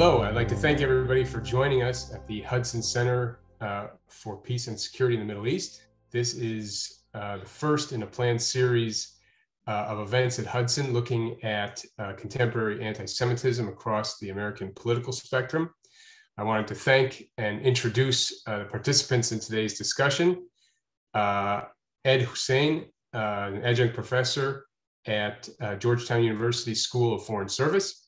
Hello, I'd like to thank everybody for joining us at the Hudson Center for Peace and Security in the Middle East. This is the first in a planned series of events at Hudson looking at contemporary anti-Semitism across the American political spectrum. I wanted to thank and introduce the participants in today's discussion. Ed Hussein, an adjunct professor at Georgetown University School of Foreign Service.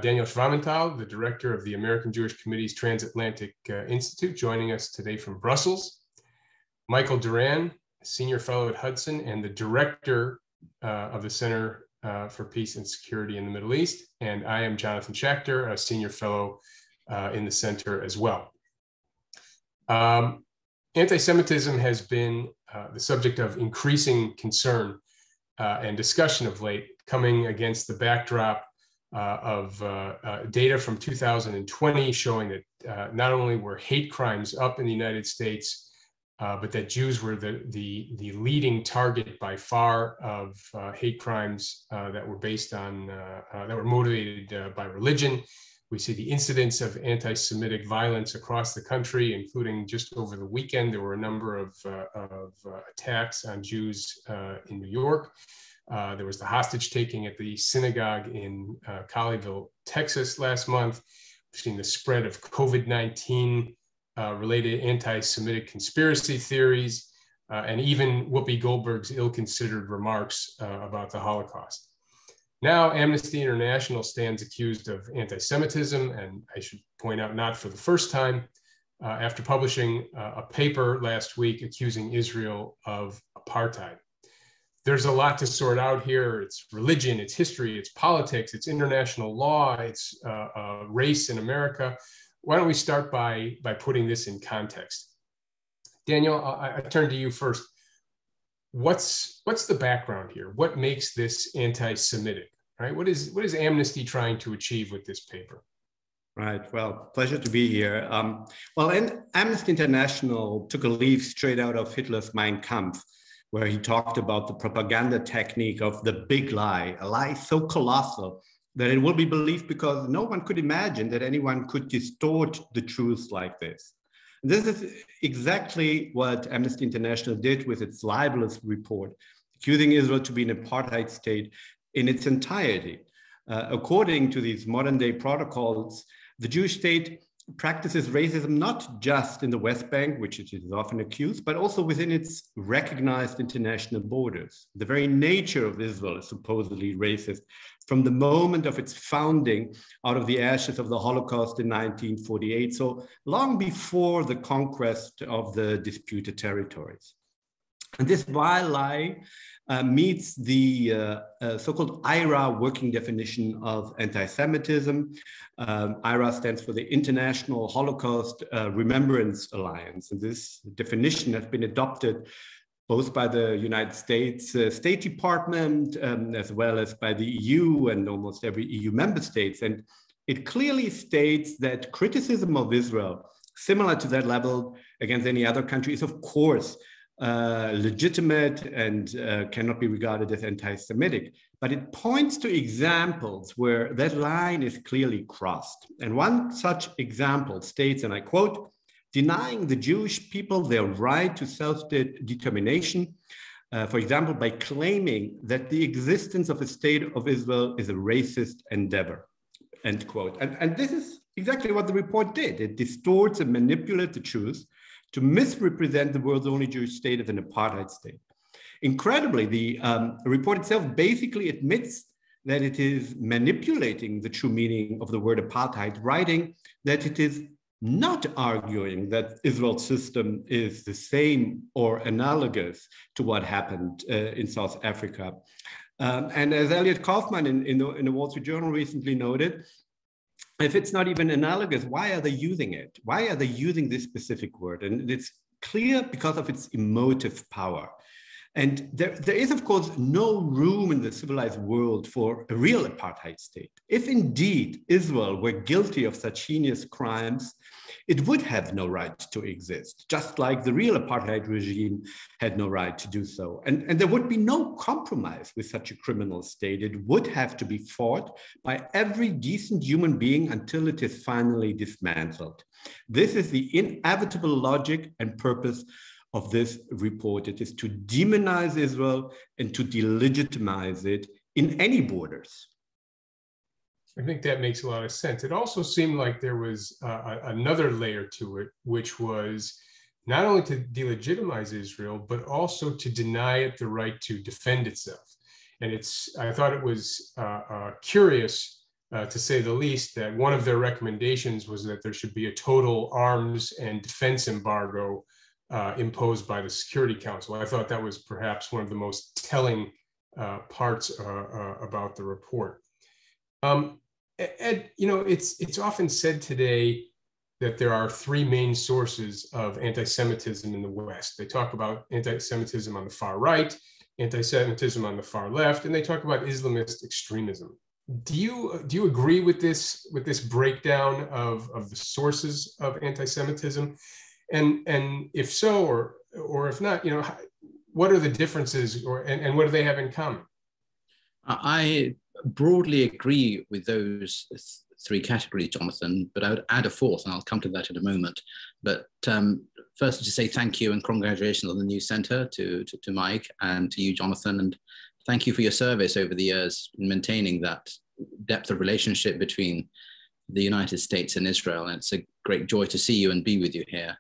Daniel Schwamenthal, the director of the American Jewish Committee's Transatlantic Institute, joining us today from Brussels. Michael Duran, senior fellow at Hudson and the director of the Center for Peace and Security in the Middle East. And I am Jonathan Schachter, a senior fellow in the center as well. Anti-Semitism has been the subject of increasing concern and discussion of late, coming against the backdrop of data from 2020 showing that not only were hate crimes up in the United States, but that Jews were the leading target by far of hate crimes that were based on, that were motivated by religion. We see the incidence of anti-Semitic violence across the country, including just over the weekend, there were a number of attacks on Jews in New York. There was the hostage taking at the synagogue in Colleyville, Texas last month. We've seen the spread of COVID-19 related anti-Semitic conspiracy theories, and even Whoopi Goldberg's ill-considered remarks about the Holocaust. Now, Amnesty International stands accused of anti-Semitism, and I should point out, not for the first time, after publishing a paper last week accusing Israel of apartheid. There's a lot to sort out here. It's religion, it's history, it's politics, it's international law, it's race in America. Why don't we start by putting this in context? Daniel, I turn to you first. What's the background here? What makes this anti-Semitic, right? What is Amnesty trying to achieve with this paper? Right. Well, pleasure to be here. Amnesty International took a leaf straight out of Hitler's Mein Kampf, where he talked about the propaganda technique of the big lie, a lie so colossal that it will be believed because no one could imagine that anyone could distort the truth like this. And this is exactly what Amnesty International did with its libelous report, accusing Israel to be an apartheid state in its entirety. According to these modern day protocols, the Jewish state practices racism not just in the West Bank, which it is often accused, but also within its recognized international borders. The very nature of Israel is supposedly racist from the moment of its founding out of the ashes of the Holocaust in 1948, so long before the conquest of the disputed territories. And this vile lie meets the so-called IRA working definition of anti-Semitism. IRA stands for the International Holocaust Remembrance Alliance. And this definition has been adopted both by the United States State Department as well as by the EU and almost every EU member states. And it clearly states that criticism of Israel, similar to that leveled against any other country, is of course legitimate and cannot be regarded as anti-Semitic, but it points to examples where that line is clearly crossed. And one such example states, and I quote, denying the Jewish people their right to self-determination, for example, by claiming that the existence of a state of Israel is a racist endeavor, end quote. And this is exactly what the report did. It distorts and manipulates the truth to misrepresent the world's only Jewish state as an apartheid state. Incredibly, the report itself basically admits that it is manipulating the true meaning of the word apartheid, writing that it is not arguing that Israel's system is the same or analogous to what happened in South Africa. And as Elliot Kaufman in the Wall Street Journal recently noted, if it's not even analogous, why are they using it? Why are they using this specific word? And it's clear because of its emotive power. And there is, of course, no room in the civilized world for a real apartheid state. If indeed Israel were guilty of such heinous crimes, it would have no right to exist, just like the real apartheid regime had no right to do so. And there would be no compromise with such a criminal state. It would have to be fought by every decent human being until it is finally dismantled. This is the inevitable logic and purpose of this report. It is to demonize Israel and to delegitimize it in any borders. I think that makes a lot of sense. It also seemed like there was another layer to it, which was not only to delegitimize Israel, but also to deny it the right to defend itself. And I thought it was curious, to say the least, that one of their recommendations was that there should be a total arms and defense embargo imposed by the Security Council. I thought that was perhaps one of the most telling parts about the report. Ed, it's often said today that there are three main sources of anti-Semitism in the West. They talk about anti-Semitism on the far right, anti-Semitism on the far left, and they talk about Islamist extremism. Do you agree with this breakdown of the sources of anti-Semitism? And if so, or if not, what are the differences, and what do they have in common? I broadly agree with those three categories, Jonathan, but I would add a fourth, and I'll come to that in a moment. But first, to say thank you and congratulations on the new center to Mike and to you, Jonathan, and thank you for your service over the years in maintaining that depth of relationship between the United States and Israel. And it's a great joy to see you and be with you here.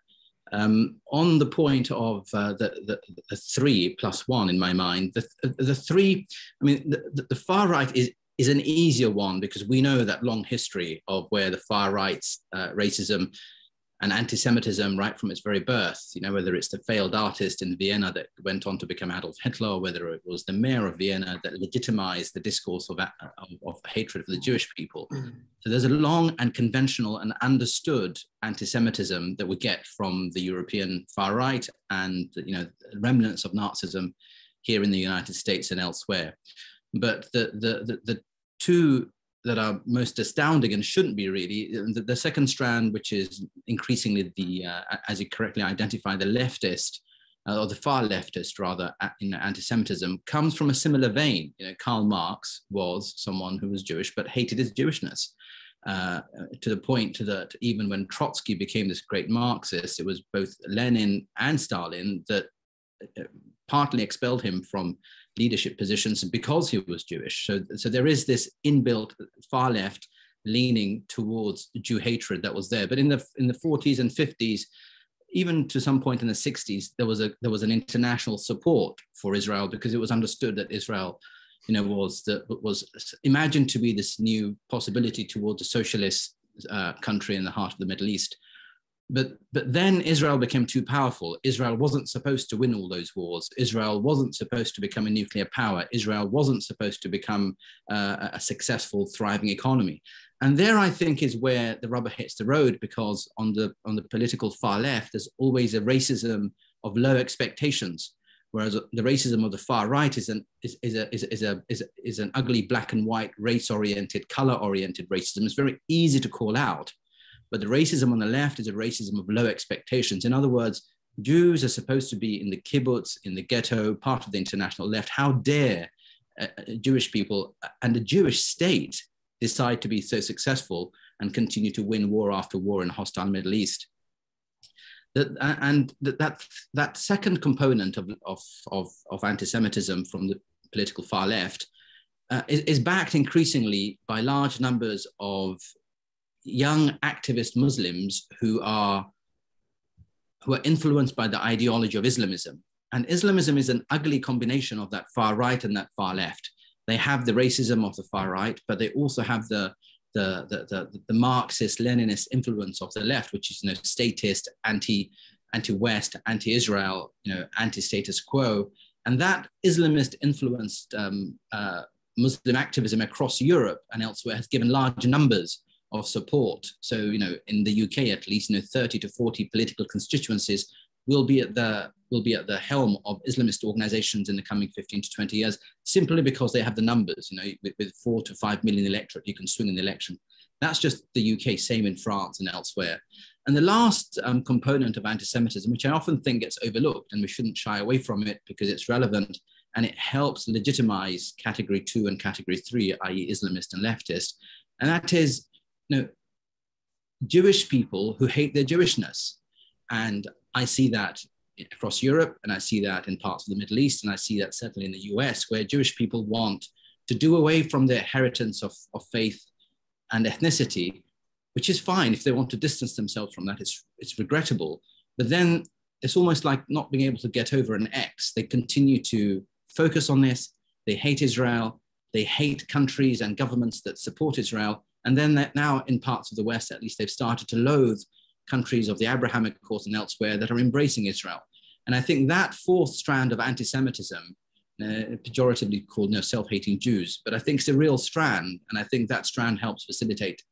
On the point of the 3+1 in my mind, the three, I mean, the far right is an easier one because we know that long history of where the far right's racism and anti-Semitism right from its very birth, whether it's the failed artist in Vienna that went on to become Adolf Hitler, or whether it was the mayor of Vienna that legitimized the discourse of hatred for the Jewish people. So there's a long and conventional and understood anti-Semitism that we get from the European far right and, remnants of Nazism here in the United States and elsewhere. But the two that are most astounding and shouldn't be really, the second strand, which is increasingly as you correctly identify, the leftist, or the far leftist rather, anti-Semitism, comes from a similar vein. Karl Marx was someone who was Jewish but hated his Jewishness, to the point that even when Trotsky became this great Marxist, it was both Lenin and Stalin that partly expelled him from leadership positions because he was Jewish. So there is this inbuilt far left leaning towards Jew hatred that was there. But in the 40s and 50s, even to some point in the 60s, there was an international support for Israel because it was understood that Israel, was imagined to be this new possibility towards a socialist country in the heart of the Middle East. But then Israel became too powerful. Israel wasn't supposed to win all those wars. Israel wasn't supposed to become a nuclear power. Israel wasn't supposed to become a successful, thriving economy. And there, I think, is where the rubber hits the road, because on the political far left, there's always a racism of low expectations, whereas the racism of the far right is an ugly black and white, race-oriented, color-oriented racism. It's very easy to call out. But the racism on the left is a racism of low expectations. In other words, Jews are supposed to be in the kibbutz, in the ghetto, part of the international left. How dare Jewish people and the Jewish state decide to be so successful and continue to win war after war in a hostile Middle East? That second component of anti-Semitism from the political far left is backed increasingly by large numbers of young activist Muslims who are influenced by the ideology of Islamism. And Islamism is an ugly combination of that far right and that far left. They have the racism of the far right, but they also have the Marxist, Leninist influence of the left, which is statist, anti-West, anti-Israel, anti-status quo. And that Islamist influenced Muslim activism across Europe and elsewhere has given large numbers of support. So, in the UK, at least, 30 to 40 political constituencies will be at the will be at the helm of Islamist organizations in the coming 15 to 20 years, simply because they have the numbers. With 4 to 5 million electorate, you can swing in the election. That's just the UK, same in France and elsewhere. And the last component of anti-Semitism, which I often think gets overlooked, and we shouldn't shy away from it because it's relevant and it helps legitimize category 2 and category 3, i.e. Islamist and leftist, and that is, Jewish people who hate their Jewishness. And I see that across Europe, and I see that in parts of the Middle East, and I see that certainly in the US, where Jewish people want to do away from their inheritance of faith and ethnicity, which is fine. If they want to distance themselves from that, it's regrettable. But then it's almost like not being able to get over an X. They continue to focus on this. They hate Israel. They hate countries and governments that support Israel. And then that now in parts of the West, at least, they've started to loathe countries of the Abrahamic course and elsewhere that are embracing Israel. And I think that fourth strand of anti-Semitism, pejoratively called self-hating Jews, but I think it's a real strand. And I think that strand helps facilitate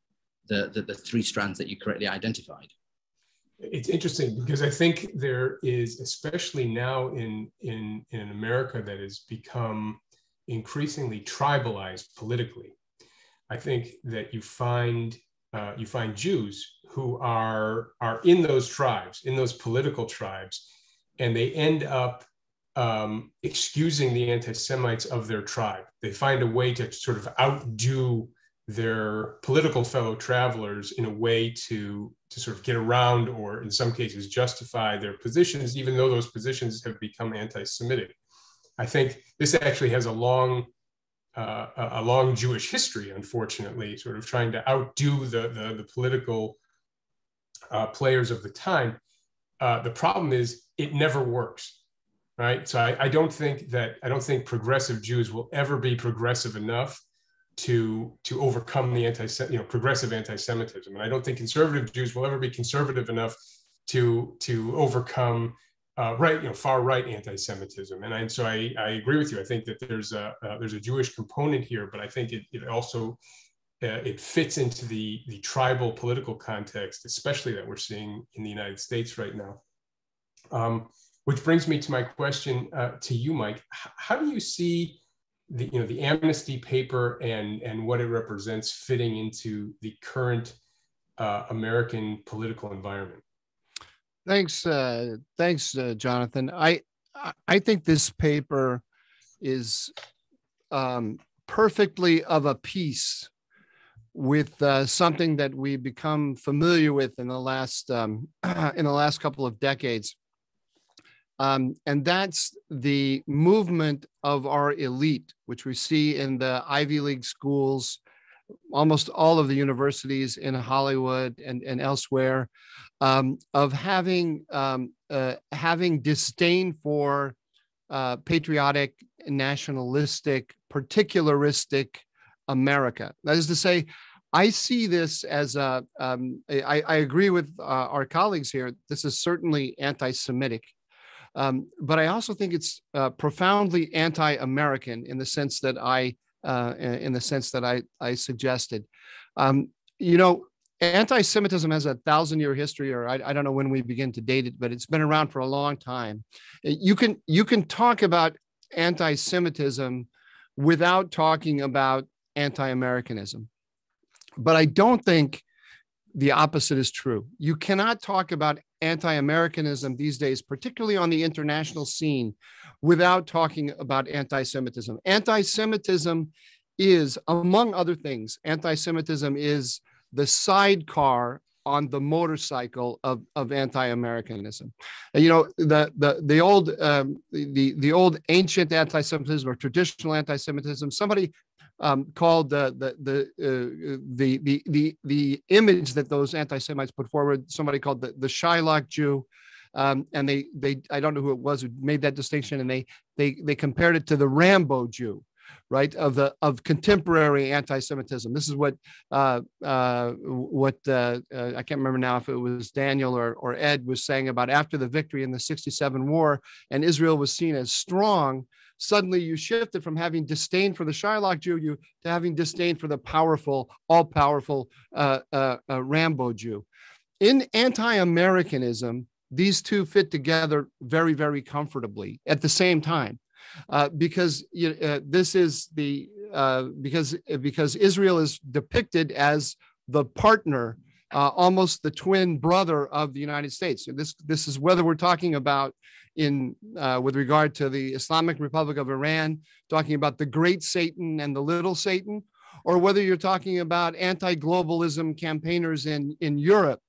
the three strands that you correctly identified. It's interesting because I think there is, especially now in America, that has become increasingly tribalized politically. I think that you find Jews who are in those tribes, in those political tribes, and they end up excusing the anti-Semites of their tribe. They find a way to sort of outdo their political fellow travelers in a way to sort of get around, or in some cases justify their positions, even though those positions have become anti-Semitic. I think this actually has a long Jewish history, unfortunately, sort of trying to outdo the political players of the time. The problem is it never works, right? So I don't think progressive Jews will ever be progressive enough to overcome the progressive anti-Semitism, and I don't think conservative Jews will ever be conservative enough to overcome far right anti-Semitism. And so I agree with you. I think that there's a Jewish component here, but I think it also it fits into the tribal political context, especially that we're seeing in the United States right now. Which brings me to my question to you, Mike. How do you see the Amnesty paper and what it represents fitting into the current American political environment? Thanks, Jonathan. I think this paper is perfectly of a piece with something that we've become familiar with in the last couple of decades, and that's the movement of our elite, which we see in the Ivy League schools, almost all of the universities in Hollywood and elsewhere, of having disdain for patriotic, nationalistic, particularistic America. That is to say, I see this as I agree with our colleagues here. This is certainly anti-Semitic, but I also think it's profoundly anti-American in the sense that I suggested. Anti-Semitism has a 1,000-year history, or I don't know when we begin to date it, but it's been around for a long time. You can talk about anti-Semitism without talking about anti-Americanism, but I don't think the opposite is true. You cannot talk about anti-Americanism these days, particularly on the international scene, without talking about anti-Semitism. Anti-Semitism is, among other things, anti-Semitism is the sidecar on the motorcycle of anti-Americanism. And, the old ancient anti-Semitism or traditional anti-Semitism. Somebody called the image that those anti-Semites put forward, somebody called the Shylock Jew, and they I don't know who it was who made that distinction, and they compared it to the Rambo Jew, right, of contemporary anti-Semitism. This is what I can't remember now if it was Daniel or Ed was saying about after the victory in the 67 war and Israel was seen as strong. Suddenly you shifted from having disdain for the Shylock Jew to having disdain for the powerful, all-powerful Rambo Jew. In anti-Americanism, these two fit together very, very comfortably at the same time, because this is the because Israel is depicted as the partner, almost the twin brother of the United States. So this is whether we're talking about with regard to the Islamic Republic of Iran, talking about the great Satan and the little Satan, or whether you're talking about anti-globalism campaigners in Europe,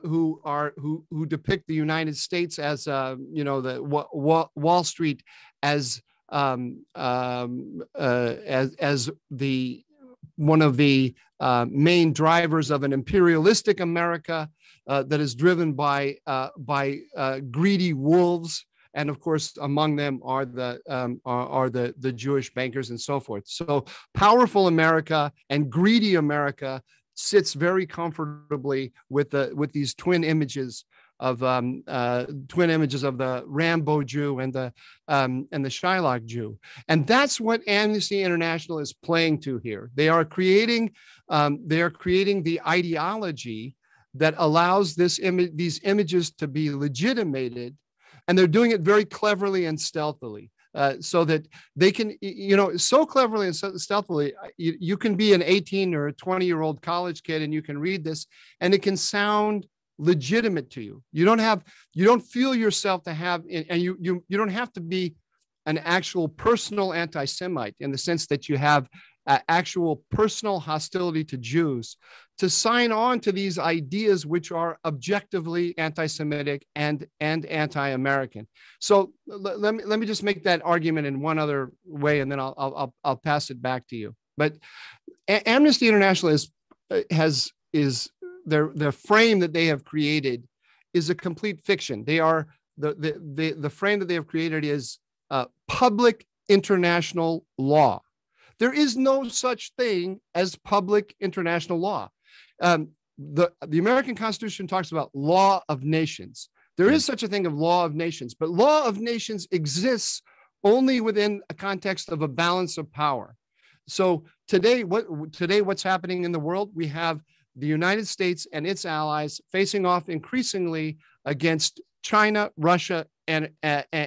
who depict the United States as the Wall Street as the one of the main drivers of an imperialistic America that is driven by greedy wolves, and of course among them are the Jewish bankers and so forth. So powerful America and greedy America sits very comfortably with these twin images of the Rambo Jew and the Shylock Jew, and that's what Amnesty International is playing to here. They are creating the ideology that allows these images to be legitimated, and they're doing it very cleverly and stealthily. So that they can, so cleverly and so stealthily, you can be an 18 or a 20-year-old college kid and you can read this and it can sound legitimate to you. You don't feel yourself to have, and you don't have to be an actual personal anti-Semite in the sense that you have actual personal hostility to Jews to sign on to these ideas which are objectively anti-Semitic and anti-American. So let me just make that argument in one other way, and then I'll pass it back to you. But Amnesty International is their frame that they have created is a complete fiction. They are the frame that they have created is public international law. There is no such thing as public international law. The American Constitution talks about law of nations. There is such a thing of law of nations, but law of nations exists only within a context of a balance of power. So today what's happening in the world? We have the United States and its allies facing off increasingly against China, Russia, and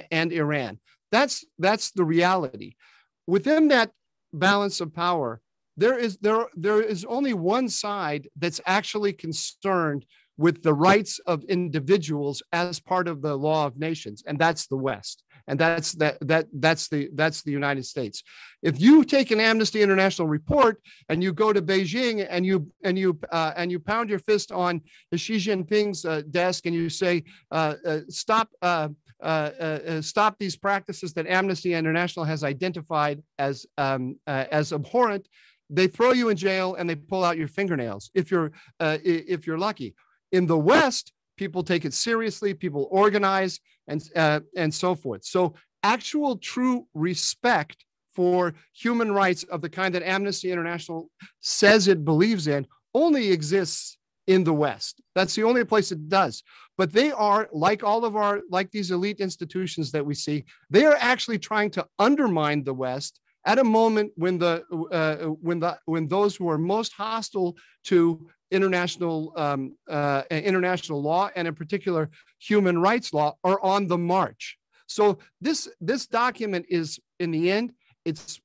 Iran. That's the reality. Within that balance of power, there is only one side that's actually concerned with the rights of individuals as part of the law of nations, and that's the West, and that's the United States. If you take an Amnesty International report and you go to Beijing and you pound your fist on Xi Jinping's desk and you say stop these practices that Amnesty International has identified as abhorrent, they throw you in jail and they pull out your fingernails if you're lucky. In the West, people take it seriously, people organize and so forth. So actual true respect for human rights of the kind that Amnesty International says it believes in only exists in the West. That's the only place it does. But they are, like these elite institutions that we see, they are actually trying to undermine the West at a moment when those who are most hostile to international law, and in particular human rights law, are on the march. So this document is, in the end, it's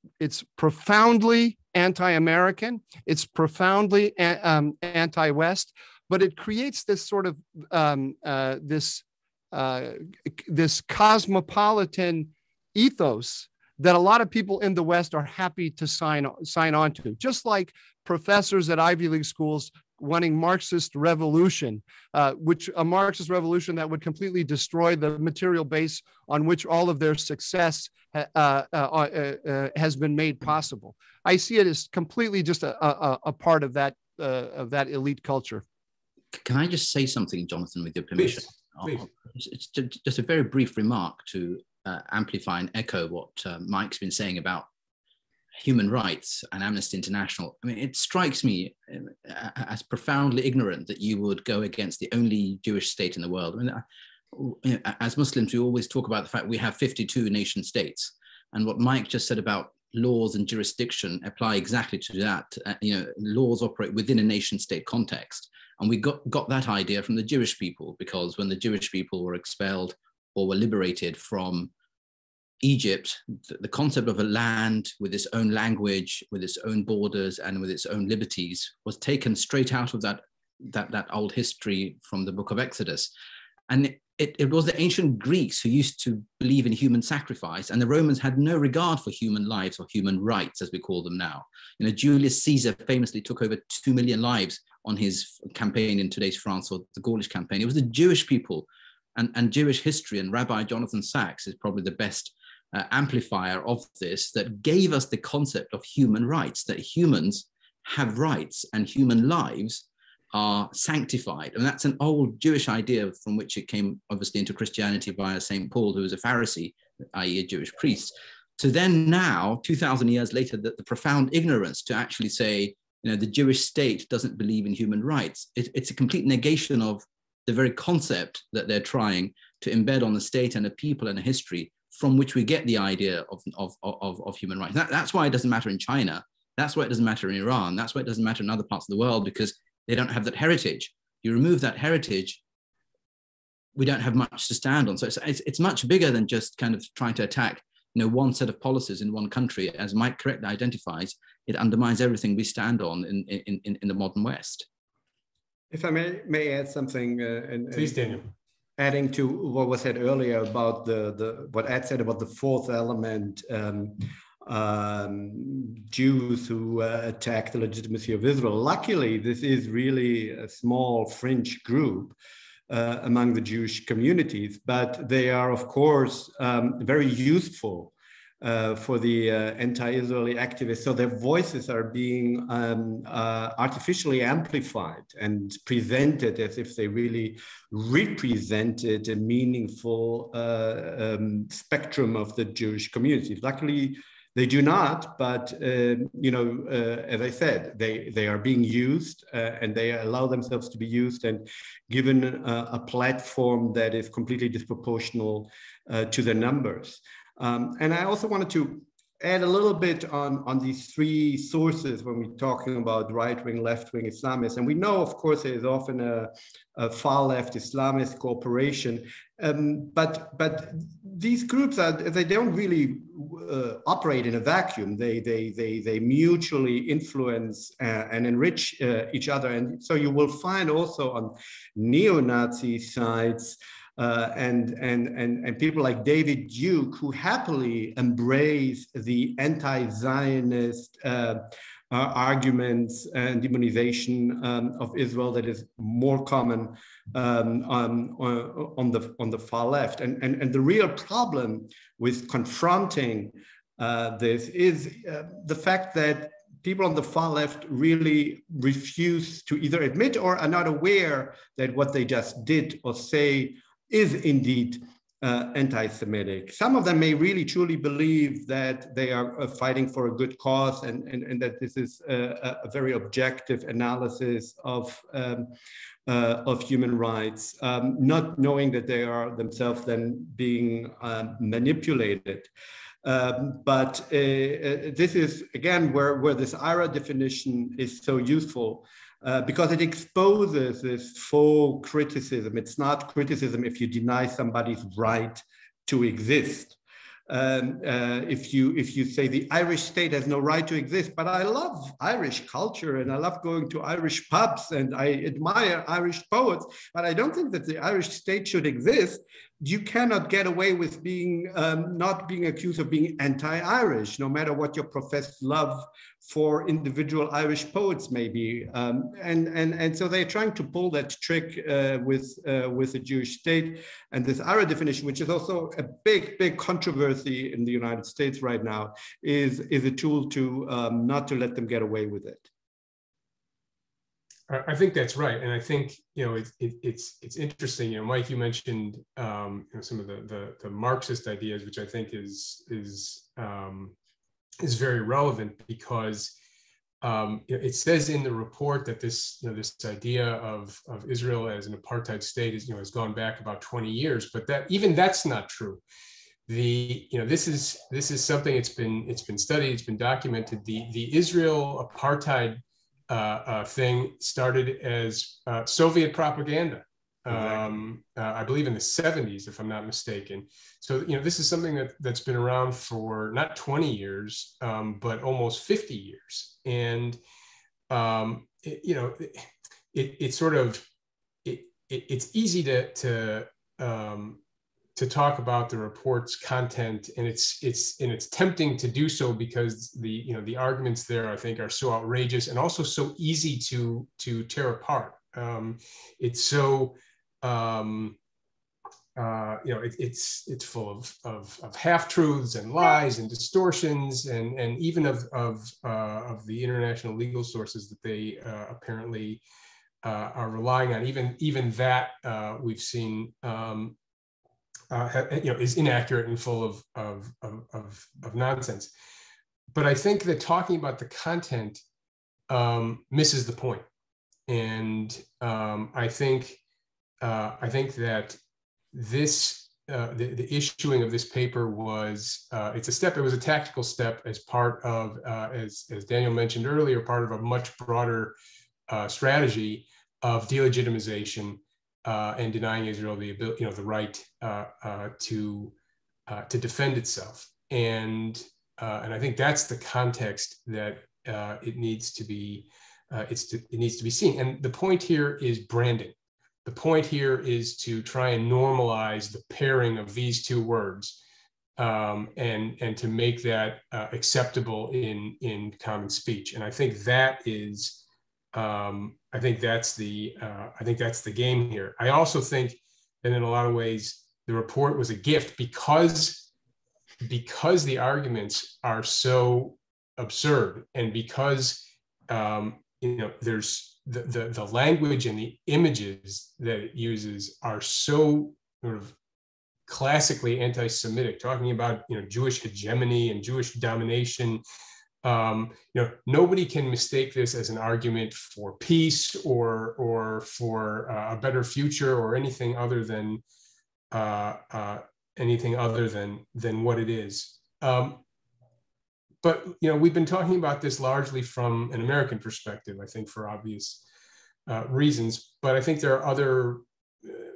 profoundly anti-American, it's profoundly anti-West, but it creates this sort of this cosmopolitan ethos that a lot of people in the West are happy to sign on to, just like professors at Ivy League schools wanting Marxist revolution, which a Marxist revolution that would completely destroy the material base on which all of their success has been made possible. I see it as completely just a part of that elite culture. Can I just say something, Jonathan, with your permission? Please. It's just a very brief remark to amplify and echo what Mike's been saying about human rights and Amnesty International. I mean, it strikes me as profoundly ignorant that you would go against the only Jewish state in the world. I mean, as Muslims, we always talk about the fact we have 52 nation states, and what Mike just said about laws and jurisdiction apply exactly to that. Laws operate within a nation state context. And we got that idea from the Jewish people, because when the Jewish people were expelled or were liberated from Egypt, the concept of a land with its own language, with its own borders, and with its own liberties was taken straight out of that old history from the book of Exodus. And it was the ancient Greeks who used to believe in human sacrifice, and the Romans had no regard for human lives or human rights, as we call them now. You know, Julius Caesar famously took over 2 million lives on his campaign in today's France, or the Gaulish campaign. It was the Jewish people and Jewish history, and Rabbi Jonathan Sacks is probably the best amplifier of this, that gave us the concept of human rights, that humans have rights and human lives are sanctified. And that's an old Jewish idea from which it came obviously into Christianity via St. Paul, who was a Pharisee, i.e. a Jewish priest. To then now, 2,000 years later, the profound ignorance to actually say, you know, the Jewish state doesn't believe in human rights. It's a complete negation of the very concept that they're trying to embed on the state and a people and a history from which we get the idea of human rights. That's why it doesn't matter in China. That's why it doesn't matter in Iran. That's why it doesn't matter in other parts of the world, because they don't have that heritage. You remove that heritage, we don't have much to stand on. So it's much bigger than just kind of trying to attack, you know, one set of policies in one country. As Mike correctly identifies, it undermines everything we stand on in the modern West. If I may add something, please, Daniel. Adding to what was said earlier about what Ed said about the fourth element, Jews who attack the legitimacy of Israel. Luckily, this is really a small fringe group among the Jewish communities, but they are, of course, very useful for the anti-Israeli activists. So their voices are being artificially amplified and presented as if they really represented a meaningful spectrum of the Jewish community. Luckily, they do not, but as I said, they are being used and they allow themselves to be used and given a platform that is completely disproportional to the numbers. And I also wanted to add a little bit on these three sources when we're talking about right-wing, left-wing Islamists. And we know, of course, there is often a far-left Islamist cooperation, but these groups they don't really operate in a vacuum. They mutually influence and enrich each other. And so you will find also on neo-Nazi sites and people like David Duke, who happily embrace the anti-Zionist arguments and demonization of Israel that is more common on the far left. And the real problem with confronting this is the fact that people on the far left really refuse to either admit or are not aware that what they just did or say is indeed anti-Semitic. Some of them may really truly believe that they are fighting for a good cause and that this is a very objective analysis of human rights, not knowing that they are themselves then being manipulated. But this is, again, where this IRA definition is so useful. Because it exposes this faux criticism. It's not criticism if you deny somebody's right to exist. If you say the Irish state has no right to exist, but I love Irish culture and I love going to Irish pubs and I admire Irish poets, but I don't think that the Irish state should exist, you cannot get away with being not being accused of being anti-Irish, no matter what your professed love for individual Irish poets may be. And so they're trying to pull that trick with the Jewish state. And this IRA definition, which is also a big controversy in the United States right now, is a tool to not to let them get away with it. I think that's right, and I think it's interesting. Mike, you mentioned some of the Marxist ideas, which I think is very relevant because it says in the report that this idea of Israel as an apartheid state is has gone back about 20 years, but that's not true. This is something it's been studied, it's been documented. The Israel apartheid thing started as Soviet propaganda. I believe in the 70s, if I'm not mistaken. So, this is something that's been around for not 20 years, but almost 50 years. And, it's easy to talk about the report's content, and it's tempting to do so because the arguments there, I think, are so outrageous and also so easy to tear apart. It's so it's full of half-truths and lies and distortions, and even of the international legal sources that they apparently are relying on. Even that we've seen is inaccurate and full of nonsense. But I think that talking about the content misses the point. And I think that this the issuing of this paper was it's a step. It was a tactical step as part of as Daniel mentioned earlier, part of a much broader strategy of delegitimization and denying Israel the ability, the right to defend itself. And I think that's the context that it needs to be. It needs to be seen. And the point here is branding. The point here is to try and normalize the pairing of these two words, and to make that acceptable in common speech. And I think that is, I think that's the game here. I also think that in a lot of ways the report was a gift because the arguments are so absurd, and because there's the language and the images that it uses are so sort of classically anti-Semitic, talking about Jewish hegemony and Jewish domination. Nobody can mistake this as an argument for peace or for a better future or anything other than what it is. But we've been talking about this largely from an American perspective, I think, for obvious reasons. But I think there are other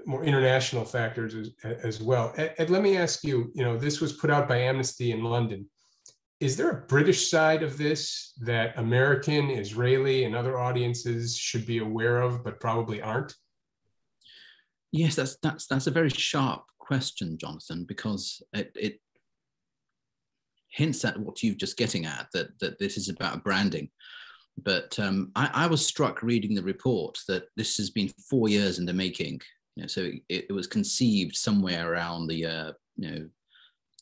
more international factors as well. Ed, let me ask you. This was put out by Amnesty in London. Is there a British side of this that American, Israeli, and other audiences should be aware of, but probably aren't? Yes, that's a very sharp question, Jonathan, because it hints at what you're just getting at, that this is about branding. But I was struck reading the report that this has been 4 years in the making. So it was conceived somewhere around the year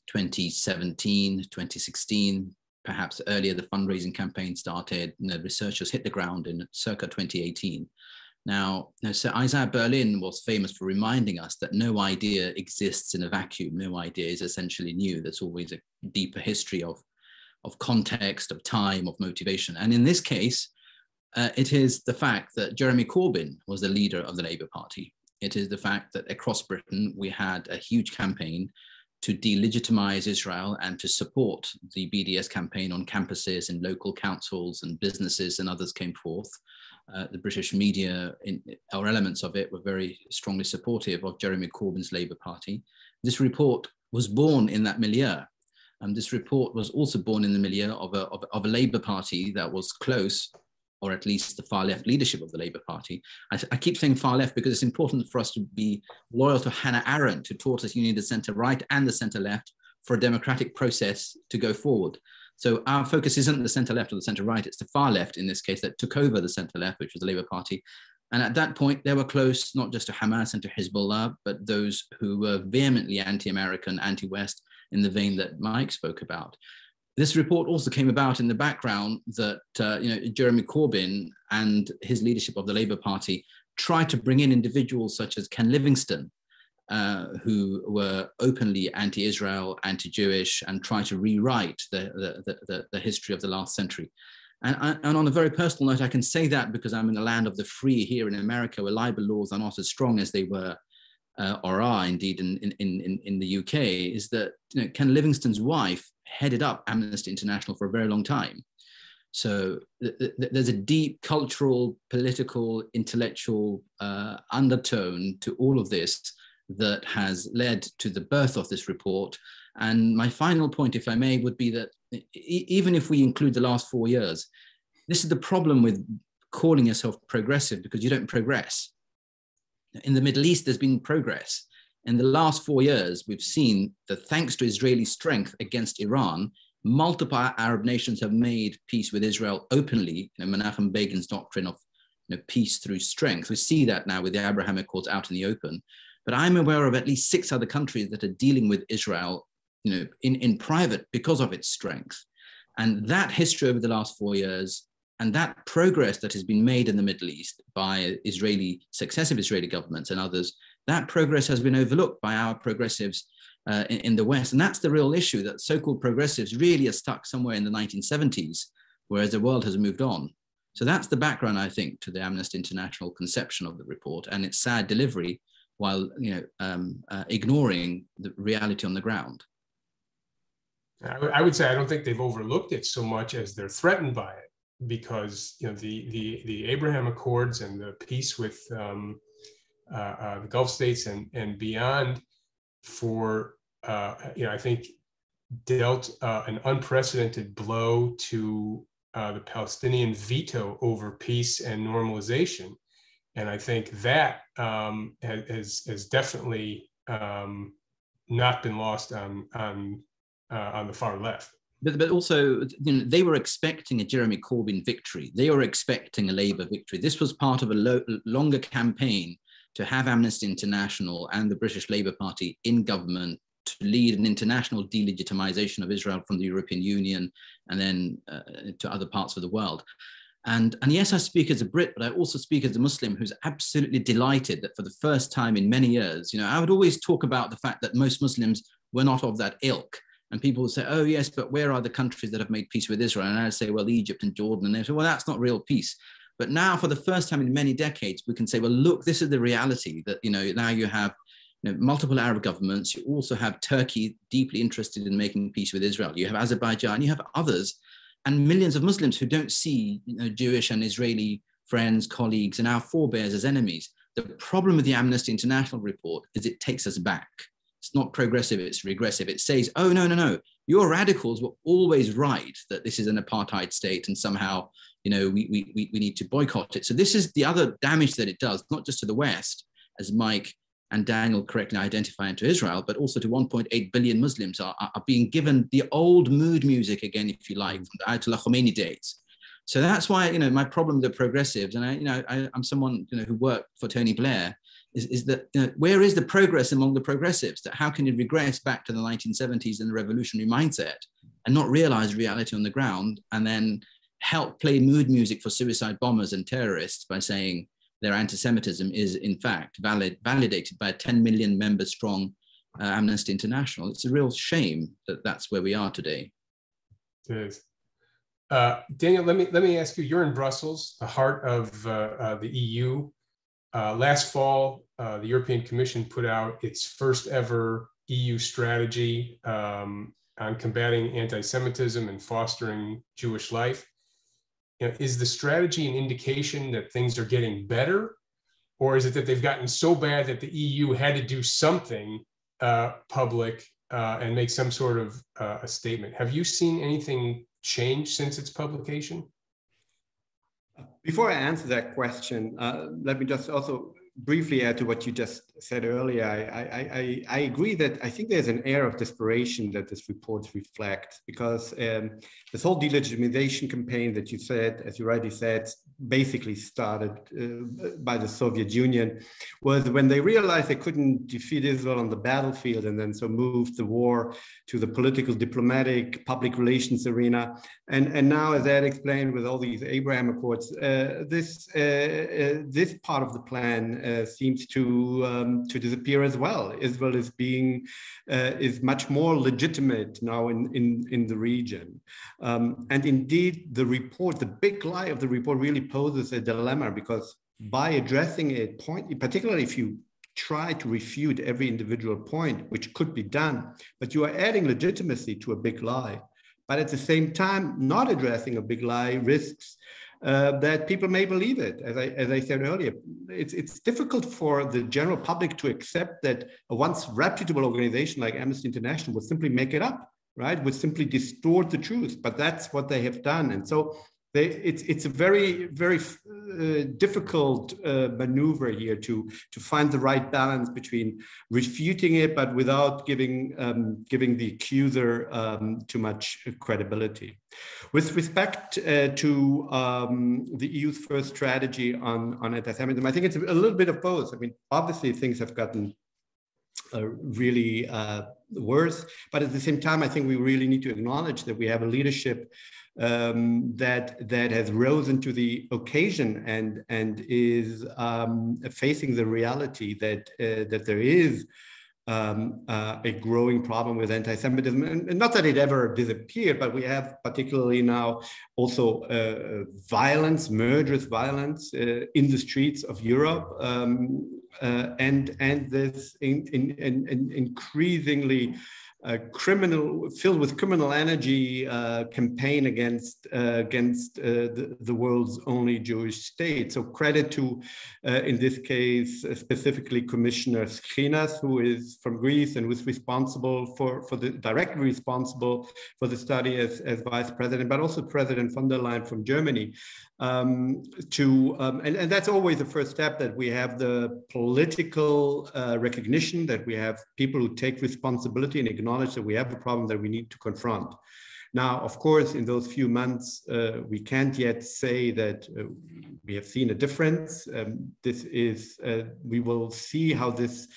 2017, 2016, perhaps earlier. The fundraising campaign started, and the researchers hit the ground in circa 2018. Now, Sir Isaiah Berlin was famous for reminding us that no idea exists in a vacuum. No idea is essentially new. There's always a deeper history of context, of time, of motivation. And in this case, it is the fact that Jeremy Corbyn was the leader of the Labour Party. It is the fact that across Britain, we had a huge campaign to delegitimize Israel and to support the BDS campaign on campuses and local councils and businesses, and others came forth. The British media, or elements of it, were very strongly supportive of Jeremy Corbyn's Labour Party. This report was born in that milieu. This report was also born in the milieu of a Labour Party that was close, or at least the far left leadership of the Labour Party. I keep saying far left because it's important for us to be loyal to Hannah Arendt, who taught us you need the centre right and the centre left for a democratic process to go forward. So our focus isn't the centre left or the centre right, it's the far left in this case that took over the centre left, which was the Labour Party. And at that point, they were close not just to Hamas and to Hezbollah, but those who were vehemently anti-American, anti-West, in the vein that Mike spoke about. This report also came about in the background that Jeremy Corbyn and his leadership of the Labour Party tried to bring in individuals such as Ken Livingstone, who were openly anti-Israel, anti-Jewish, and tried to rewrite the history of the last century. And on a very personal note, I can say that because I'm in the land of the free here in America, where libel laws are not as strong as they were or are indeed in the UK, is that Ken Livingstone's wife headed up Amnesty International for a very long time. So there's a deep cultural, political, intellectual undertone to all of this that has led to the birth of this report. And my final point, if I may, would be that even if we include the last 4 years, this is the problem with calling yourself progressive, because you don't progress. In the Middle East, there's been progress. In the last 4 years, we've seen that thanks to Israeli strength against Iran, multiple Arab nations have made peace with Israel openly. Menachem Begin's doctrine of peace through strength. We see that now with the Abraham Accords out in the open. But I'm aware of at least 6 other countries that are dealing with Israel in private because of its strength. And that history over the last 4 years and that progress that has been made in the Middle East by successive Israeli governments and others, that progress has been overlooked by our progressives in the West. And that's the real issue, that so-called progressives really are stuck somewhere in the 1970s, whereas the world has moved on. So that's the background, I think, to the Amnesty International conception of the report and its sad delivery, while ignoring the reality on the ground. I would say I don't think they've overlooked it so much as they're threatened by it, because the Abraham Accords and the peace with the Gulf states and beyond, for I think dealt an unprecedented blow to the Palestinian veto over peace and normalization, and I think that has definitely not been lost on the far left. But also, they were expecting a Jeremy Corbyn victory. They were expecting a Labour victory. This was part of a longer campaign to have Amnesty International and the British Labour Party in government to lead an international delegitimization of Israel from the European Union and then to other parts of the world. And yes, I speak as a Brit, but I also speak as a Muslim who's absolutely delighted that for the first time in many years, I would always talk about the fact that most Muslims were not of that ilk. And people would say, oh, yes, but where are the countries that have made peace with Israel? And I'd say, well, Egypt and Jordan. And they say, well, that's not real peace. But now, for the first time in many decades, we can say, well, look, this is the reality that, now you have multiple Arab governments. You also have Turkey deeply interested in making peace with Israel. You have Azerbaijan, you have others, and millions of Muslims who don't see Jewish and Israeli friends, colleagues, and our forebears as enemies. The problem with the Amnesty International report is it takes us back. It's not progressive, it's regressive. It says, oh, no, your radicals were always right that this is an apartheid state and somehow, we need to boycott it. So this is the other damage that it does, not just to the West, as Mike and Daniel correctly identify, into Israel, but also to 1.8 billion Muslims are being given the old mood music again, if you like, from the Ayatollah Khomeini days. So that's why, my problem with the progressives, and I'm someone, who worked for Tony Blair, is that where is the progress among the progressives? That how can you regress back to the 1970s and the revolutionary mindset and not realize reality on the ground, and then help play mood music for suicide bombers and terrorists by saying their anti-Semitism is in fact validated by a 10 million member strong Amnesty International? It's a real shame that that's where we are today. It is. Daniel, let me ask you. You're in Brussels, the heart of the EU. Last fall, the European Commission put out its first ever EU strategy on combating anti-Semitism and fostering Jewish life. Is the strategy an indication that things are getting better, or is it that they've gotten so bad that the EU had to do something public and make some sort of a statement? Have you seen anything change since its publication? Before I answer that question, let me just also briefly add to what you just said earlier. I agree that I think there's an air of desperation that this report reflects, because this whole delegitimization campaign that you said, as you rightly said, basically started by the Soviet Union, was when they realized they couldn't defeat Israel on the battlefield, and then so moved the war to the political, diplomatic, public relations arena. And now, as Ed explained, with all these Abraham Accords, this part of the plan seems to disappear as well. Israel is much more legitimate now in the region. And indeed, the report, the big lie of the report, really poses a dilemma, because by addressing a point, particularly if you try to refute every individual point, which could be done, but you are adding legitimacy to a big lie. but at the same time, not addressing a big lie risks that people may believe it. As I said earlier, it's difficult for the general public to accept that a once reputable organization like Amnesty International would simply make it up, right? Would simply distort the truth, but that's what they have done. And so it's a very, very difficult maneuver here to find the right balance between refuting it, but without giving the accuser too much credibility. With respect to the EU's first strategy on anti-Semitism, I think it's a little bit of both. I mean, obviously things have gotten really worse, but at the same time, I think we really need to acknowledge that we have a leadership that has risen to the occasion and is facing the reality that there is a growing problem with anti-Semitism, and not that it ever disappeared, but we have particularly now also violence, murderous violence in the streets of Europe, and this increasingly filled with criminal energy campaign against the world's only Jewish state. So credit to, in this case, specifically Commissioner Skrinas, who is from Greece and was responsible directly responsible for the study as vice president, but also President von der Leyen from Germany. And that's always the first step, that we have the political recognition, that we have people who take responsibility and acknowledge that we have a problem that we need to confront. Now, of course, in those few months, we can't yet say that we have seen a difference. We will see how this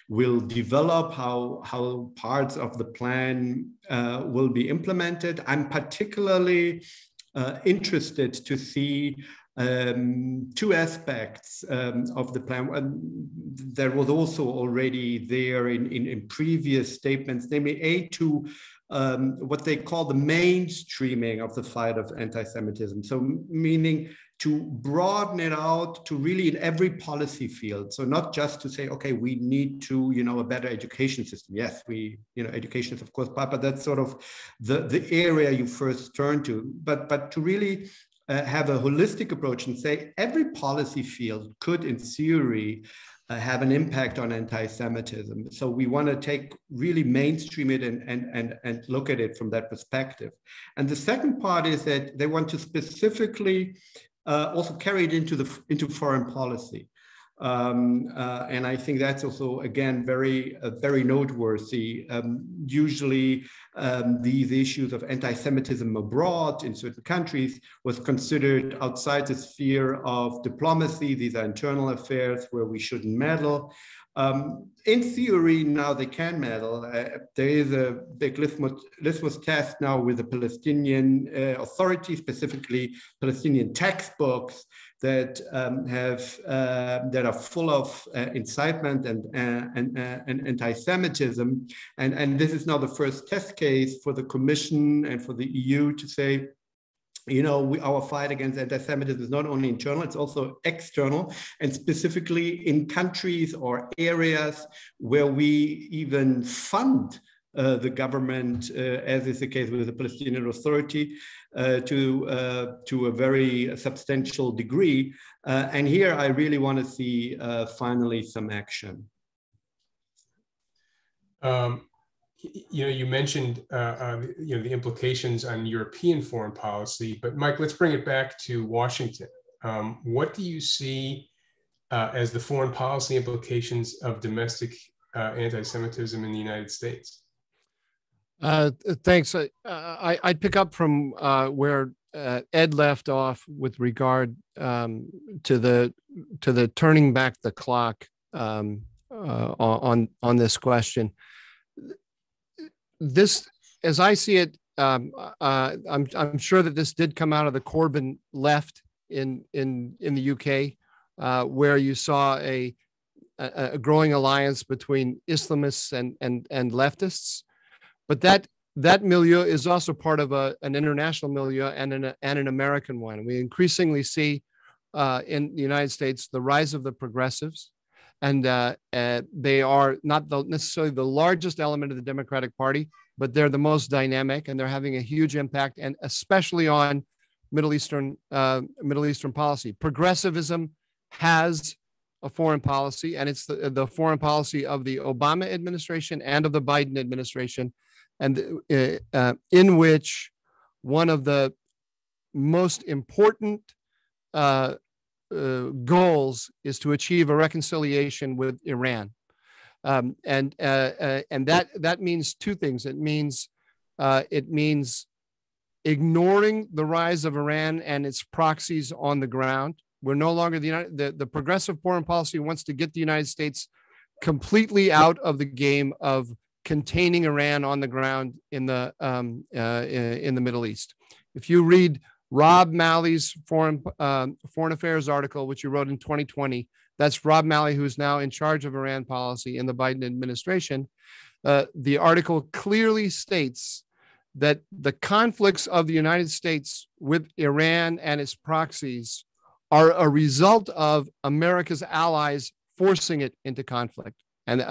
will develop, how parts of the plan will be implemented. I'm particularly interested to see two aspects of the plan that was also already there in previous statements, namely to what they call the mainstreaming of the fight of anti-Semitism. So meaning to broaden it out to really in every policy field. So not just to say, okay, we need to, a better education system. Yes, education is of course part, but that's sort of the area you first turn to, but to really have a holistic approach and say every policy field could, in theory, have an impact on anti-Semitism. So we want to take really mainstream it and look at it from that perspective. And the second part is that they want to specifically also carry it into foreign policy. And I think that's also, again, very noteworthy. Usually these issues of anti-Semitism abroad in certain countries was considered outside the sphere of diplomacy. These are internal affairs where we shouldn't meddle. In theory, now they can meddle. There is a big litmus test now with the Palestinian Authority, specifically Palestinian textbooks that are full of incitement and anti-Semitism, and this is now the first test case for the Commission and for the EU to say, our fight against anti-Semitism is not only internal, it's also external, and specifically in countries or areas where we even fund the government, as is the case with the Palestinian Authority, to a very substantial degree. And here I really want to see finally some action. You mentioned the implications on European foreign policy, but Mike, let's bring it back to Washington. What do you see as the foreign policy implications of domestic anti-Semitism in the United States? Thanks. I'd pick up from where Ed left off with regard to the turning back the clock on this question. This, as I see it, I'm sure that this did come out of the Corbyn left in the UK, where you saw a growing alliance between Islamists and leftists. But that milieu is also part of an international milieu and an American one. We increasingly see in the United States the rise of the progressives, and they are not necessarily the largest element of the Democratic Party, but they're the most dynamic, and they're having a huge impact, and especially on Middle Eastern policy. Progressivism has a foreign policy, and it's the foreign policy of the Obama administration and of the Biden administration, and in which one of the most important goals is to achieve a reconciliation with Iran. And that means two things. It means ignoring the rise of Iran and its proxies on the ground. We're no longer the progressive foreign policy wants to get the United States completely out of the game of containing Iran on the ground in the Middle East. If you read Rob Malley's foreign affairs article, which he wrote in 2020, that's Rob Malley, who's now in charge of Iran policy in the Biden administration. The article clearly states that the conflicts of the United States with Iran and its proxies are a result of America's allies forcing it into conflict. And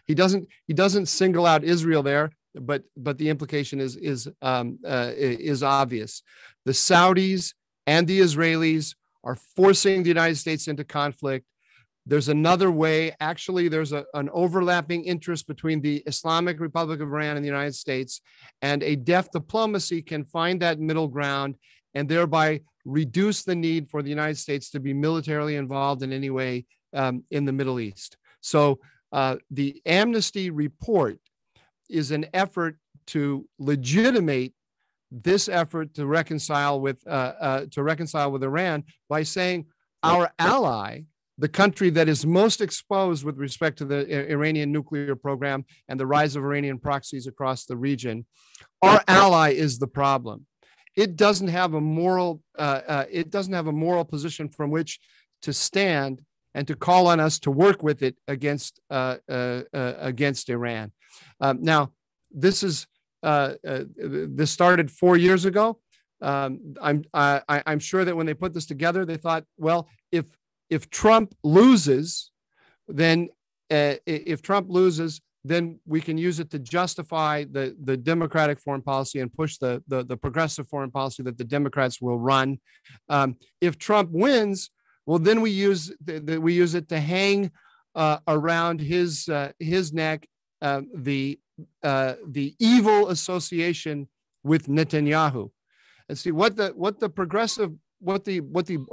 he doesn't single out Israel there, but the implication is obvious. The Saudis and the Israelis are forcing the United States into conflict. There's another way. Actually, there's an overlapping interest between the Islamic Republic of Iran and the United States, and a deft diplomacy can find that middle ground and thereby reduce the need for the United States to be militarily involved in any way in the Middle East. So the Amnesty report is an effort to legitimate this effort to reconcile with Iran by saying our ally, the country that is most exposed with respect to the Iranian nuclear program and the rise of Iranian proxies across the region, our ally is the problem. It doesn't have a moral position from which to stand and to call on us to work with it against Iran. Now, this started 4 years ago. I'm sure that when they put this together, they thought, well, if Trump loses, then we can use it to justify the Democratic foreign policy and push the progressive foreign policy that the Democrats will run. If Trump wins, well, then we use it to hang around his neck the evil association with Netanyahu. And see what the